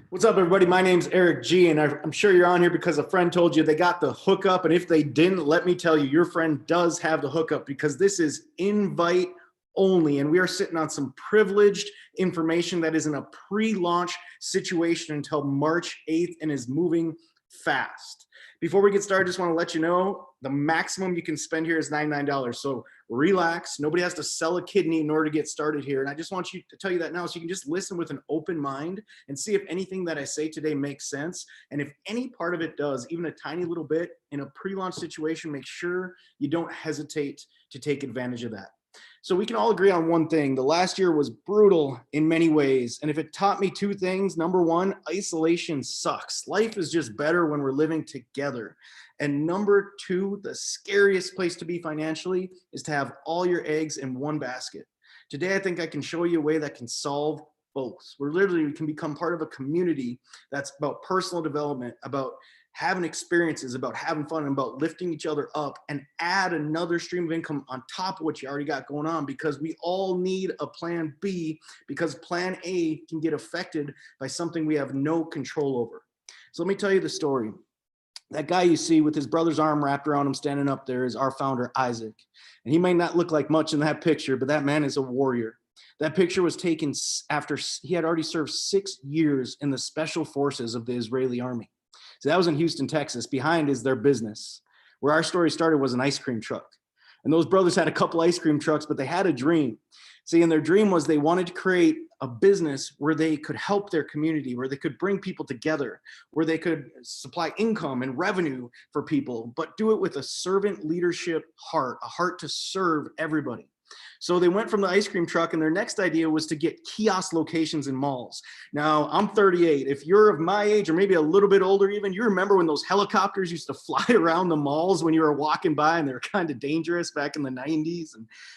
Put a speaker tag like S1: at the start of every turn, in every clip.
S1: What's up, everybody? My name's Eric G, and I'm sure you're on here because a friend told you they got the hookup. And if they didn't, let me tell you, your friend does have the hookup because this is invite only. And we are sitting on some privileged information that is in a pre-launch situation until March 8th and is moving fast. Before we get started, I just want to let you know the maximum you can spend here is $99. So relax. Nobody has to sell a kidney in order to get started here. And I just want you to tell you that now so you can just listen with an open mind and see if anything that I say today makes sense. And if any part of it does, even a tiny little bit in a pre-launch situation, make sure you don't hesitate to take advantage of that. So we can all agree on one thing. The last year was brutal in many ways. And if it taught me two things, number one, isolation sucks. Life is just better when we're living together. And number two, the scariest place to be financially is to have all your eggs in one basket. Today, I think I can show you a way that can solve both. We can become part of a community that's about personal development, about having experiences, about having fun, and about lifting each other up, and add another stream of income on top of what you already got going on, because we all need a plan B, because plan A can get affected by something we have no control over. So let me tell you the story. That guy you see with his brother's arm wrapped around him standing up there is our founder, Isaac. And he may not look like much in that picture, but that man is a warrior. That picture was taken after he had already served 6 years in the special forces of the Israeli army. So that was in Houston, Texas. Behind is their business. Where our story started was an ice cream truck. And those brothers had a couple ice cream trucks, but they had a dream. See, and their dream was they wanted to create a business where they could help their community, where they could bring people together, where they could supply income and revenue for people, but do it with a servant leadership heart, a heart to serve everybody. So they went from the ice cream truck, and their next idea was to get kiosk locations in malls. Now, I'm 38. If you're of my age or maybe a little bit older even, you remember when those helicopters used to fly around the malls when you were walking by, and they were kind of dangerous back in the 90s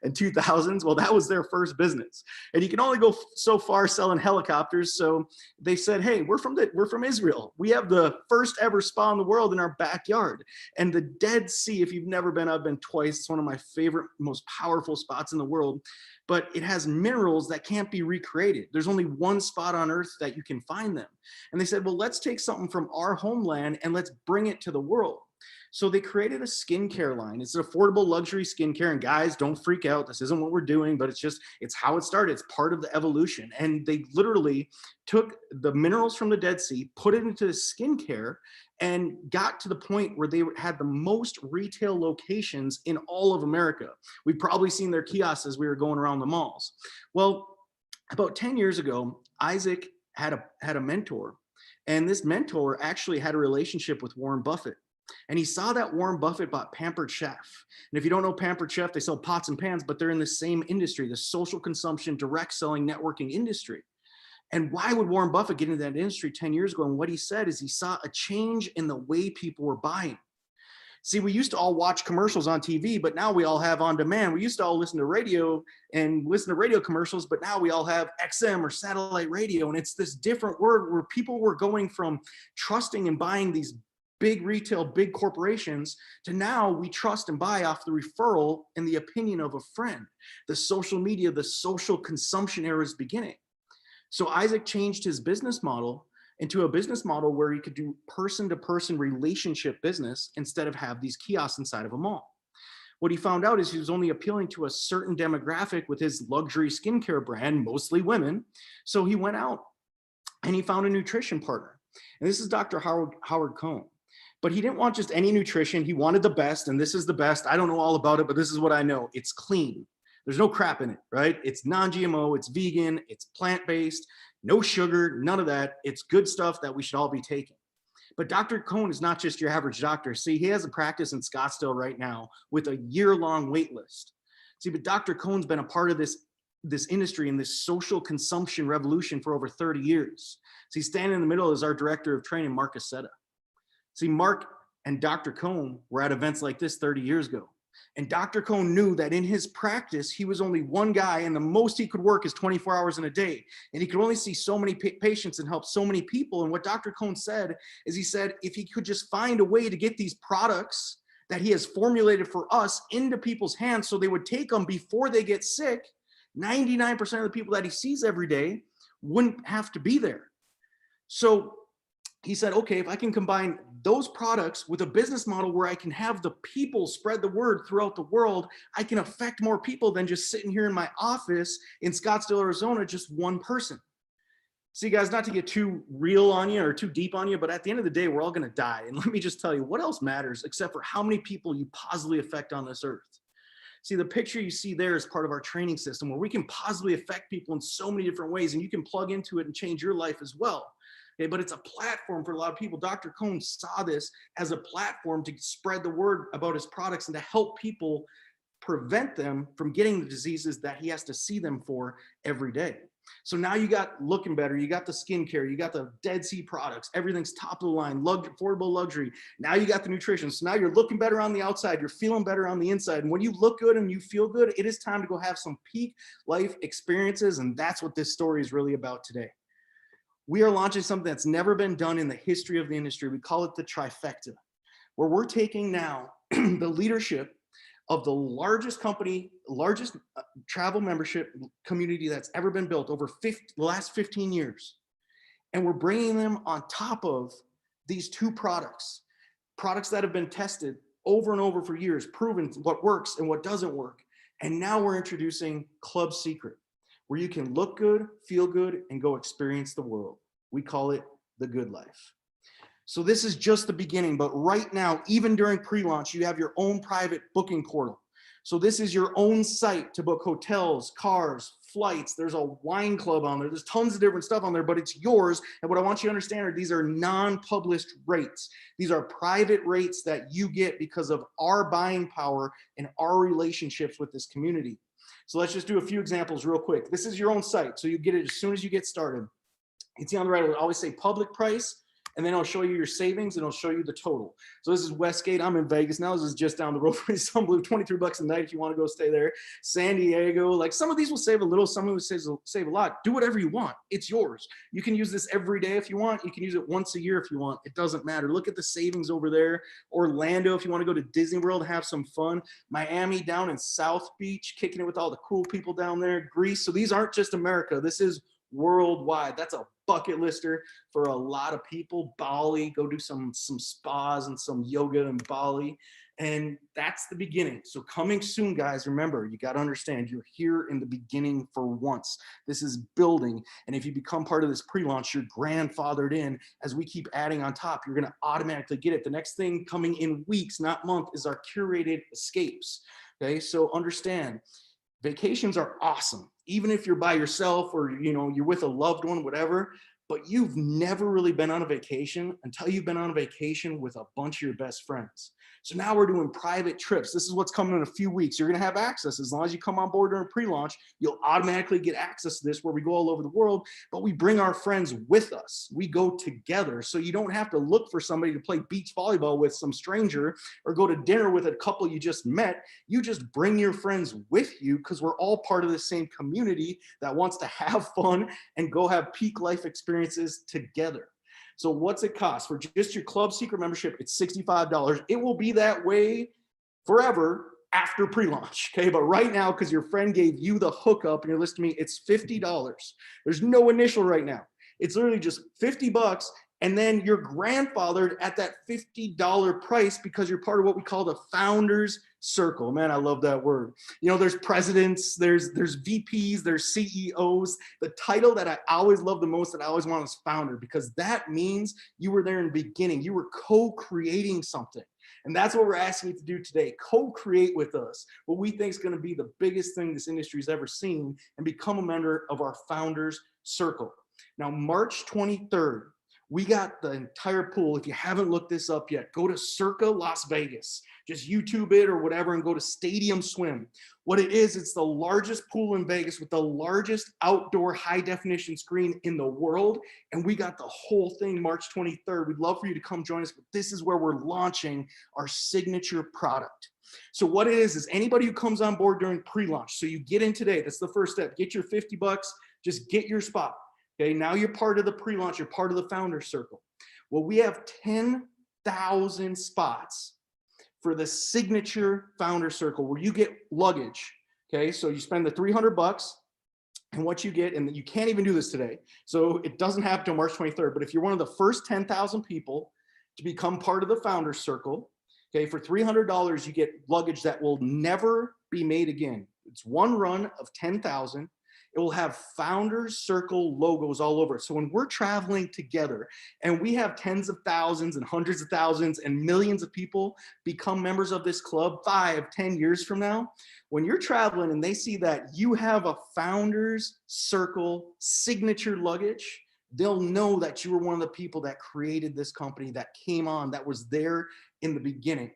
S1: and 2000s? Well, that was their first business. And you can only go so far selling helicopters. So they said, hey, we're from Israel. We have the first ever spa in the world in our backyard. And the Dead Sea, if you've never been, I've been twice. It's one of my favorite, most powerful spots in the world, but it has minerals that can't be recreated. There's only one spot on earth that you can find them. And they said, well, let's take something from our homeland and let's bring it to the world. So they created a skincare line. It's an affordable luxury skincare. And guys, don't freak out. This isn't what we're doing, but it's how it started. It's part of the evolution. And they literally took the minerals from the Dead Sea, put it into the skincare, and got to the point where they had the most retail locations in all of America. We've probably seen their kiosks as we were going around the malls. Well, about 10 years ago, Isaac had a mentor, and this mentor actually had a relationship with Warren Buffett. And he saw that Warren Buffett bought Pampered Chef. And if you don't know Pampered Chef, they sell pots and pans, but they're in the same industry, the social consumption, direct selling, networking industry. And why would Warren Buffett get into that industry 10 years ago? And what he said is he saw a change in the way people were buying. See, we used to all watch commercials on TV, but now we all have on demand. We used to all listen to radio commercials, but now we all have XM or satellite radio. And it's this different word where people were going from trusting and buying these big retail, big corporations, to now we trust and buy off the referral and the opinion of a friend. The social media, the social consumption era is beginning. So Isaac changed his business model into a business model where he could do person-to-person relationship business instead of have these kiosks inside of a mall. What he found out is he was only appealing to a certain demographic with his luxury skincare brand, mostly women. So he went out and he found a nutrition partner. And this is Dr. Howard Cohn. But he didn't want just any nutrition. He wanted the best, and this is the best. I don't know all about it, but this is what I know. It's clean. There's no crap in it, right? It's non-GMO, it's vegan, it's plant-based, no sugar, none of that. It's good stuff that we should all be taking. But Dr. Cohn is not just your average doctor. See, he has a practice in Scottsdale right now with a year-long wait list. See, but Dr. Cohn's been a part of this industry and this social consumption revolution for over 30 years. See, standing in the middle is our director of training, Mark Aceta. See, Mark and Dr. Cohn were at events like this 30 years ago. And Dr. Cohn knew that in his practice, he was only one guy, and the most he could work is 24 hours in a day. And he could only see so many patients and help so many people. And what Dr. Cohn said is he said, if he could just find a way to get these products that he has formulated for us into people's hands so they would take them before they get sick, 99% of the people that he sees every day wouldn't have to be there. So he said, okay, if I can combine those products with a business model where I can have the people spread the word throughout the world, I can affect more people than just sitting here in my office in Scottsdale, Arizona, just one person. See, guys, not to get too real on you or too deep on you, but at the end of the day, we're all going to die. And let me just tell you, what else matters except for how many people you positively affect on this earth? See, the picture you see there is part of our training system where we can positively affect people in so many different ways, and you can plug into it and change your life as well. Okay, but it's a platform for a lot of people. Dr. Cohn saw this as a platform to spread the word about his products and to help people prevent them from getting the diseases that he has to see them for every day. So now you got looking better, you got the skincare, you got the Dead Sea products, everything's top of the line, affordable luxury. Now you got the nutrition. So now you're looking better on the outside, you're feeling better on the inside. And when you look good and you feel good, it is time to go have some peak life experiences. And that's what this story is really about today. We are launching something that's never been done in the history of the industry. We call it the trifecta, where we're taking now the leadership of the largest company, largest travel membership community that's ever been built over the last 15 years. And we're bringing them on top of these two products that have been tested over and over for years, proven what works and what doesn't work. And now we're introducing Club Seacret, where you can look good, feel good, and go experience the world. We call it the good life. So this is just the beginning, but right now, even during pre-launch, you have your own private booking portal. So this is your own site to book hotels, cars, flights. There's a wine club on there. There's tons of different stuff on there, but it's yours. And what I want you to understand are these are non-published rates. These are private rates that you get because of our buying power and our relationships with this community. So let's just do a few examples real quick. This is your own site, so you get it as soon as you get started. You can see on the right, it'll always say public price, and then I'll show you your savings and it'll show you the total. So this is Westgate. I'm in Vegas now. This is just down the road from me. Some blue, 23 bucks a night if you want to go stay there. San Diego, like some of these will save a little, some of them will save a lot. Do whatever you want. It's yours. You can use this every day if you want. You can use it once a year if you want. It doesn't matter. Look at the savings over there. Orlando, if you want to go to Disney World, have some fun. Miami down in South Beach, kicking it with all the cool people down there. Greece. So these aren't just America. This is worldwide. That's a bucket lister for a lot of people. Bali, go do some spas and some yoga in Bali. And that's the beginning. So coming soon, guys, remember, you got to understand you're here in the beginning for once. This is building. And if you become part of this pre-launch, you're grandfathered in. As we keep adding on top, you're going to automatically get it. The next thing coming in weeks, not months, is our curated escapes. Okay, so understand, vacations are awesome, even if you're by yourself or you're with a loved one, whatever, but you've never really been on a vacation until you've been on a vacation with a bunch of your best friends. So now we're doing private trips. This is what's coming in a few weeks. You're going to have access. As long as you come on board during pre-launch, you'll automatically get access to this, where we go all over the world, but we bring our friends with us. We go together. So you don't have to look for somebody to play beach volleyball with some stranger or go to dinner with a couple you just met. You just bring your friends with you, because we're all part of the same community that wants to have fun and go have peak life experiences together. So what's it cost? For just your Club Seacret membership, it's $65. It will be that way forever after pre-launch, okay? But right now, because your friend gave you the hookup and you're listening to me, it's $50. There's no initial right now. It's literally just 50 bucks, and then you're grandfathered at that $50 price because you're part of what we call the Founders Circle. Man, I love that word. There's presidents, there's VPs, there's CEOs. The title that I always love the most, that I always want, is founder, because that means you were there in the beginning. You were co-creating something. And that's what we're asking you to do today. Co-create with us what we think is going to be the biggest thing this industry's ever seen, and become a member of our Founders Circle. Now, March 23rd, we got the entire pool. If you haven't looked this up yet, go to Circa Las Vegas. Just YouTube it or whatever and go to Stadium Swim. What it is, it's the largest pool in Vegas with the largest outdoor high definition screen in the world. And we got the whole thing March 23rd. We'd love for you to come join us, but this is where we're launching our signature product. So what it is anybody who comes on board during pre-launch, so you get in today, that's the first step. Get your 50 bucks, just get your spot. Okay, now you're part of the pre-launch, you're part of the Founders Circle. Well, we have 10,000 spots for the signature Founders Circle, where you get luggage. Okay, so you spend the 300 bucks, And what you get, and you can't even do this today, so it doesn't happen until March 23rd, but if you're one of the first 10,000 people to become part of the Founders Circle, okay, for $300, you get luggage that will never be made again. It's one run of 10,000. It will have Founders Circle logos all over it. So when we're traveling together and we have tens of thousands and hundreds of thousands and millions of people become members of this club 5, 10 years from now, when you're traveling and they see that you have a Founders Circle signature luggage, they'll know that you were one of the people that created this company, that came on, that was there in the beginning.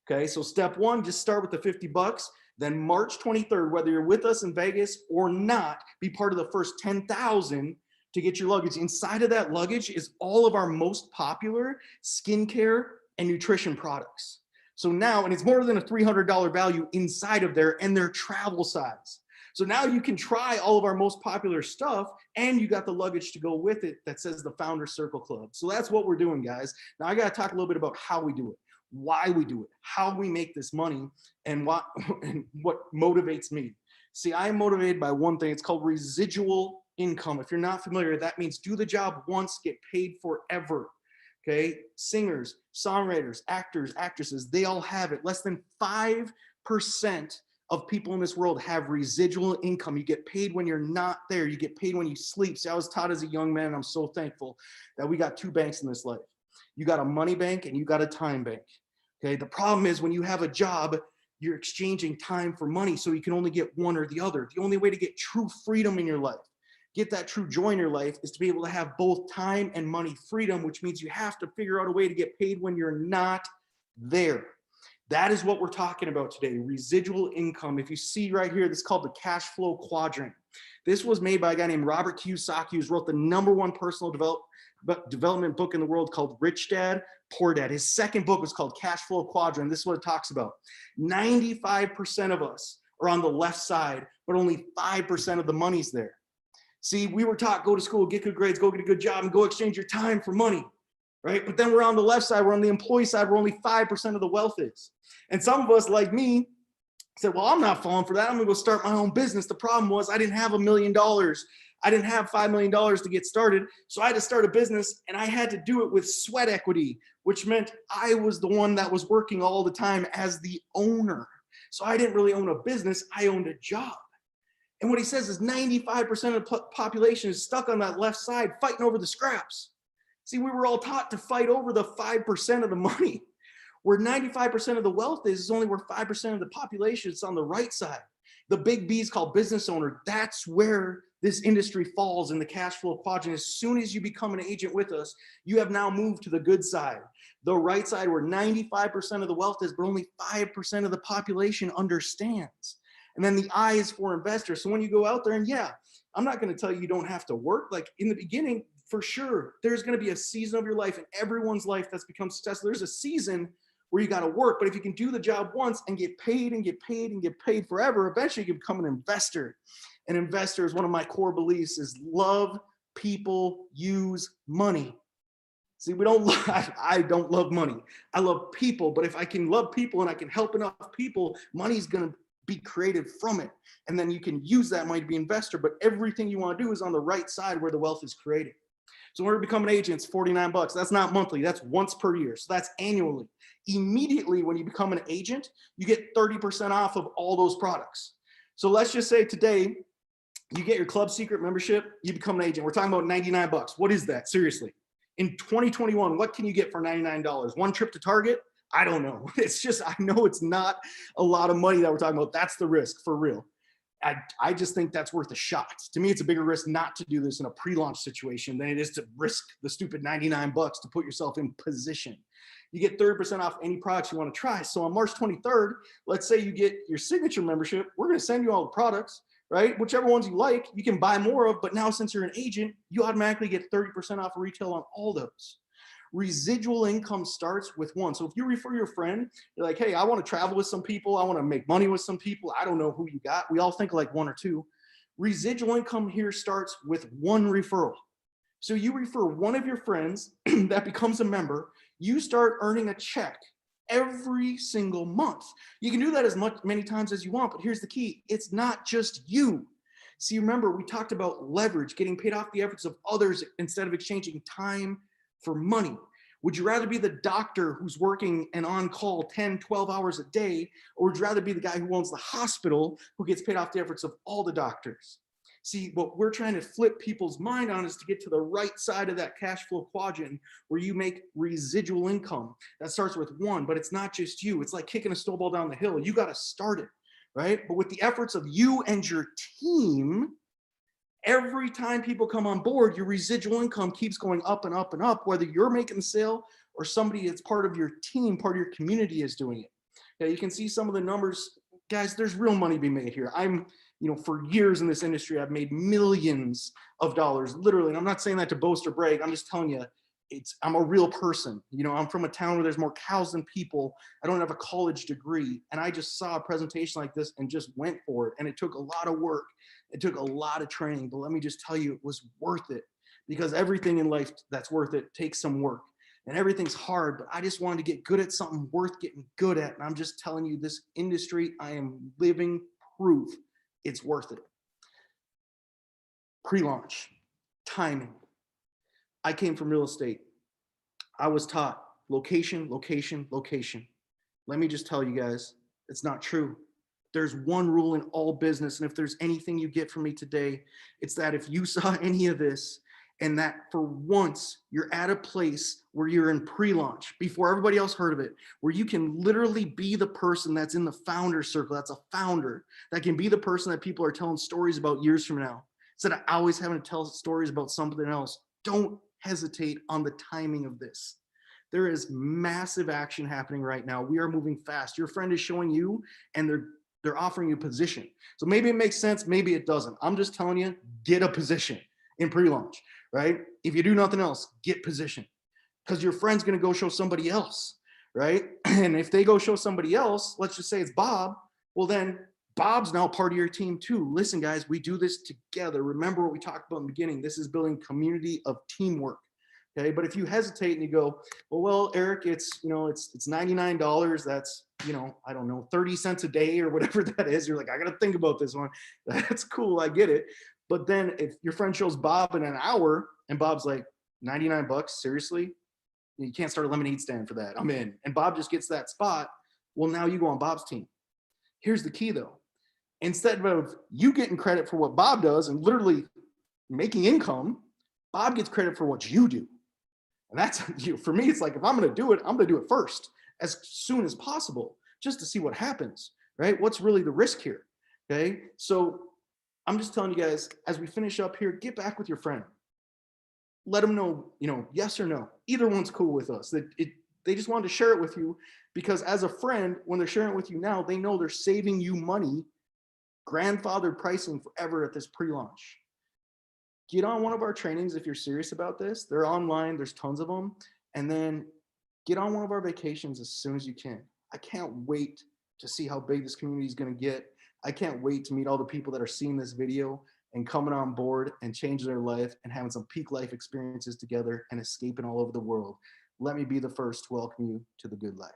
S1: Okay, so step one, just start with the 50 bucks. Then March 23rd, whether you're with us in Vegas or not, be part of the first 10,000 to get your luggage. Inside of that luggage is all of our most popular skincare and nutrition products. So now, and it's more than a $300 value inside of there, and they're travel size. So now you can try all of our most popular stuff, and you got the luggage to go with it that says the Founders Circle Club. So that's what we're doing, guys. Now I got to talk a little bit about how we do it, why we do it, how we make this money, and what motivates me. See, I'm motivated by one thing. It's called residual income. If you're not familiar, that means do the job once, get paid forever. Okay, singers, songwriters, actors, actresses, they all have it. Less than 5% of people in this world have residual income. You get paid when you're not there. You get paid when you sleep. See, I was taught as a young man, and I'm so thankful that we got two banks in this life. You got a money bank and you got a time bank. Okay, the problem is when you have a job, you're exchanging time for money, so you can only get one or the other. The only way to get true freedom in your life, get that true joy in your life, is to be able to have both time and money freedom, which means you have to figure out a way to get paid when you're not there. That is what we're talking about today, residual income. If you see right here, this is called the cash flow quadrant. This was made by a guy named Robert Kiyosaki, who's wrote the #1 personal development book in the world called Rich Dad, Poor Dad. His second book was called Cash Flow Quadrant. This is what it talks about. 95% of us are on the left side, but only 5% of the money's there. See, we were taught, go to school, get good grades, go get a good job, and go exchange your time for money, right? But then we're on the left side, we're on the employee side, where only 5% of the wealth is. And some of us, like me, said, well, I'm not falling for that. I'm gonna go start my own business. The problem was I didn't have $1 million. I didn't have $5 million to get started. So I had to start a business, and I had to do it with sweat equity, which meant I was the one that was working all the time as the owner. So I didn't really own a business, I owned a job. And what he says is 95% of the population is stuck on that left side fighting over the scraps. See, we were all taught to fight over the 5% of the money. Where 95% of the wealth is only where 5% of the population is on the right side. The big B is called business owner. That's where this industry falls in the cash flow quadrant. As soon as you become an agent with us, you have now moved to the good side. The right side, where 95% of the wealth is, but only 5% of the population understands. And then the I is for investors. So when you go out there, and yeah, I'm not going to tell you you don't have to work. Like in the beginning, for sure, there's going to be a season of your life, in everyone's life that's become successful. There's a season where you got to work, but if you can do the job once and get paid and get paid and get paid forever, eventually you can become an investor. An investor is one of my core beliefs, is love people, use money. See, I don't love money. I love people, but if I can love people and I can help enough people, money's going to be created from it. And then you can use that money to be an investor, but everything you want to do is on the right side where the wealth is created. So when we become an agent, it's 49 bucks. That's not monthly, that's once per year. So that's annually. Immediately when you become an agent, you get 30% off of all those products. So let's just say today, you get your Club Seacret membership, you become an agent. We're talking about 99 bucks. What is that? Seriously. In 2021, what can you get for $99? One trip to Target? I don't know. It's just, I know it's not a lot of money that we're talking about. That's the risk, for real. I just think that's worth a shot. To me, it's a bigger risk not to do this in a pre-launch situation than it is to risk the stupid 99 bucks to put yourself in position. You get 30% off any products you want to try. So on March 23rd, let's say you get your signature membership, we're going to send you all the products, right? Whichever ones you like, you can buy more of, but now since you're an agent, you automatically get 30% off of retail on all those. Residual income starts with one. So if you refer your friend, you're like, hey, I want to travel with some people. I want to make money with some people. I don't know who you got. We all think like one or two. Residual income here starts with one referral. So you refer one of your friends that becomes a member, you start earning a check every single month. You can do that many times as you want, but here's the key. It's not just you. See, remember, we talked about leverage, getting paid off the efforts of others instead of exchanging time for money. Would you rather be the doctor who's working and on call 10, 12 hours a day, or would you rather be the guy who owns the hospital who gets paid off the efforts of all the doctors? See, what we're trying to flip people's mind on is to get to the right side of that cash flow quadrant where you make residual income. That starts with one, but it's not just you. It's like kicking a snowball down the hill. You got to start it, right? But with the efforts of you and your team, every time people come on board, your residual income keeps going up and up and up, whether you're making the sale or somebody that's part of your team, part of your community is doing it. Yeah, you can see some of the numbers. Guys, there's real money to be made here. For years in this industry, I've made millions of dollars, literally. And I'm not saying that to boast or brag. I'm just telling you, I'm a real person. I'm from a town where there's more cows than people. I don't have a college degree. And I just saw a presentation like this and just went for it. And it took a lot of work. It took a lot of training, but let me just tell you, it was worth it, because everything in life that's worth it takes some work, and everything's hard, but I just wanted to get good at something worth getting good at. And I'm just telling you, this industry, I am living proof it's worth it. Pre-launch, timing. I came from real estate. I was taught location, location, location. Let me just tell you guys, it's not true. There's one rule in all business, and if there's anything you get from me today, it's that if you saw any of this and that for once you're at a place where you're in pre-launch before everybody else heard of it, where you can literally be the person that's in the founder circle, that's a founder, that can be the person that people are telling stories about years from now, instead of always having to tell stories about something else. Don't hesitate on the timing of this. There is massive action happening right now. We are moving fast. Your friend is showing you, and they're offering you a position. So maybe it makes sense, maybe it doesn't. I'm just telling you, get a position in pre-launch, right? If you do nothing else, get position, because your friend's going to go show somebody else, right? And if they go show somebody else, let's just say it's Bob, well then Bob's now part of your team too. Listen, guys, we do this together. Remember what we talked about in the beginning. This is building community of teamwork. Okay, but if you hesitate and you go, well, Eric, it's $99. That's, I don't know, 30 cents a day or whatever that is. You're like, I got to think about this one. That's cool. I get it. But then if your friend shows Bob in an hour and Bob's like, 99 bucks, seriously? You can't start a lemonade stand for that. I'm in. And Bob just gets that spot. Well, now you go on Bob's team. Here's the key though. Instead of you getting credit for what Bob does and literally making income, Bob gets credit for what you do. And that's, for me, it's like, if I'm going to do it, I'm going to do it first, as soon as possible, just to see what happens, right? What's really the risk here? Okay. So I'm just telling you guys, as we finish up here, get back with your friend. Let them know, yes or no. Either one's cool with us. They just wanted to share it with you, because as a friend, when they're sharing it with you now, they know they're saving you money, grandfathered pricing forever at this pre-launch. Get on one of our trainings if you're serious about this. They're online. There's tons of them. And then get on one of our vacations as soon as you can. I can't wait to see how big this community is going to get. I can't wait to meet all the people that are seeing this video and coming on board and changing their life and having some peak life experiences together and escaping all over the world. Let me be the first to welcome you to the good life.